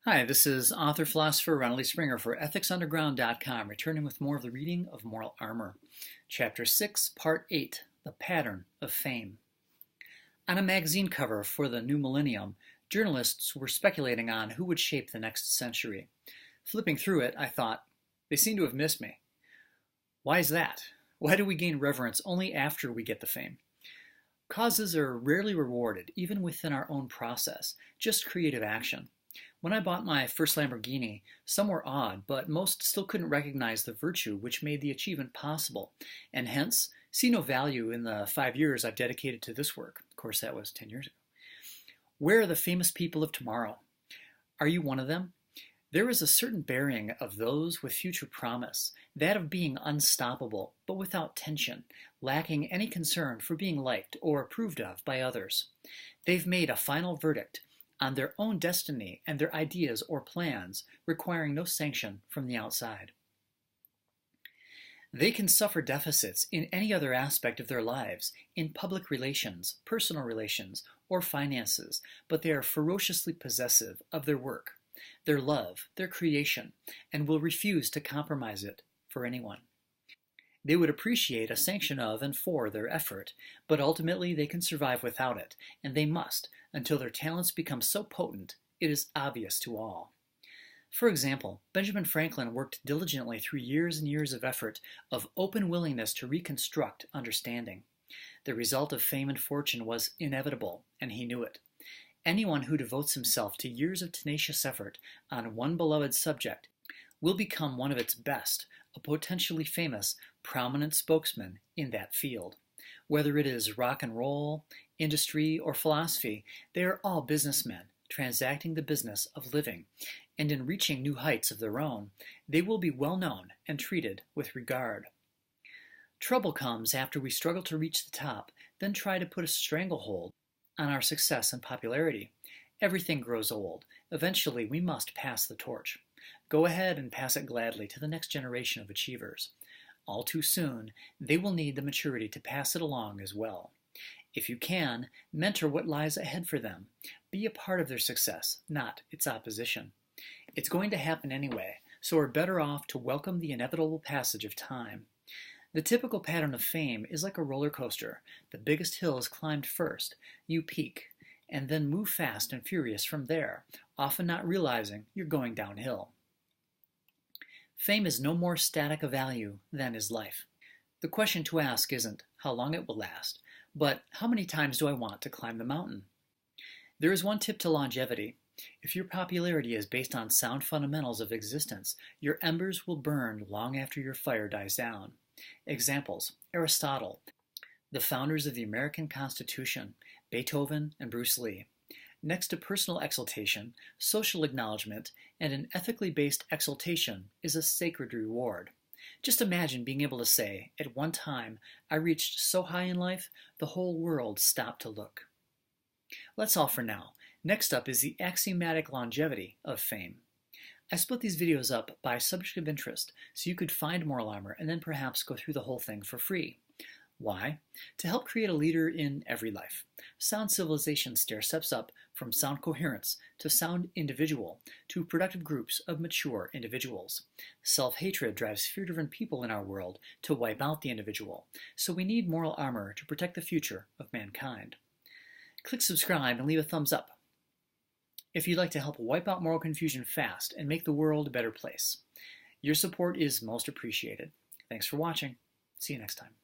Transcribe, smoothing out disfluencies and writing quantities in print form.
Hi, this is author-philosopher Ronald Springer for EthicsUnderground.com, returning with more of the reading of Moral Armor. Chapter 6, Part 8, The Pattern of Fame. On a magazine cover for the new millennium, journalists were speculating on who would shape the next century. Flipping through it, I thought, they seem to have missed me. Why is that? Why do we gain reverence only after we get the fame? Causes are rarely rewarded, even within our own process, just creative action. When I bought my first Lamborghini, some were awed, but most still couldn't recognize the virtue which made the achievement possible, and hence see no value in the 5 years I've dedicated to this work. Of course, that was 10 years ago. Where are the famous people of tomorrow? Are you one of them? There is a certain bearing of those with future promise, that of being unstoppable, but without tension, lacking any concern for being liked or approved of by others. They've made a final verdict on their own destiny and their ideas or plans, requiring no sanction from the outside. They can suffer deficits in any other aspect of their lives, in public relations, personal relations, or finances, but they are ferociously possessive of their work, their love, their creation, and will refuse to compromise it for anyone. They would appreciate a sanction of and for their effort, but ultimately they can survive without it, and they must, until their talents become so potent it is obvious to all. For example, Benjamin Franklin worked diligently through years and years of effort, of open willingness to reconstruct understanding. The result of fame and fortune was inevitable, and he knew it. Anyone who devotes himself to years of tenacious effort on one beloved subject will become one of its best, a potentially famous, prominent spokesman in that field. Whether it is rock and roll, industry, or philosophy, they are all businessmen, transacting the business of living, and in reaching new heights of their own, they will be well known and treated with regard. Trouble comes after we struggle to reach the top, then try to put a stranglehold on our success and popularity. Everything grows old. Eventually, we must pass the torch. Go ahead and pass it gladly to the next generation of achievers. All too soon, they will need the maturity to pass it along as well. If you can, mentor what lies ahead for them. Be a part of their success, not its opposition. It's going to happen anyway, so we're better off to welcome the inevitable passage of time. The typical pattern of fame is like a roller coaster. The biggest hill is climbed first. You peak, and then move fast and furious from there, often not realizing you're going downhill. Fame is no more static a value than is life. The question to ask isn't how long it will last, but how many times do I want to climb the mountain? There is one tip to longevity. If your popularity is based on sound fundamentals of existence, your embers will burn long after your fire dies down. Examples: Aristotle, the founders of the American Constitution, Beethoven, and Bruce Lee. Next to personal exaltation, social acknowledgement, and an ethically based exaltation is a sacred reward. Just imagine being able to say, at one time, I reached so high in life, the whole world stopped to look. That's all for now. Next up is the axiomatic longevity of fame. I split these videos up by subject of interest so you could find Moral Armor and then perhaps go through the whole thing for free. Why? To help create a leader in every life. Sound civilization stair-steps up from sound coherence to sound individual to productive groups of mature individuals. Self-hatred drives fear-driven people in our world to wipe out the individual, so we need moral armor to protect the future of mankind. Click subscribe and leave a thumbs up if you'd like to help wipe out moral confusion fast and make the world a better place. Your support is most appreciated. Thanks for watching. See you next time.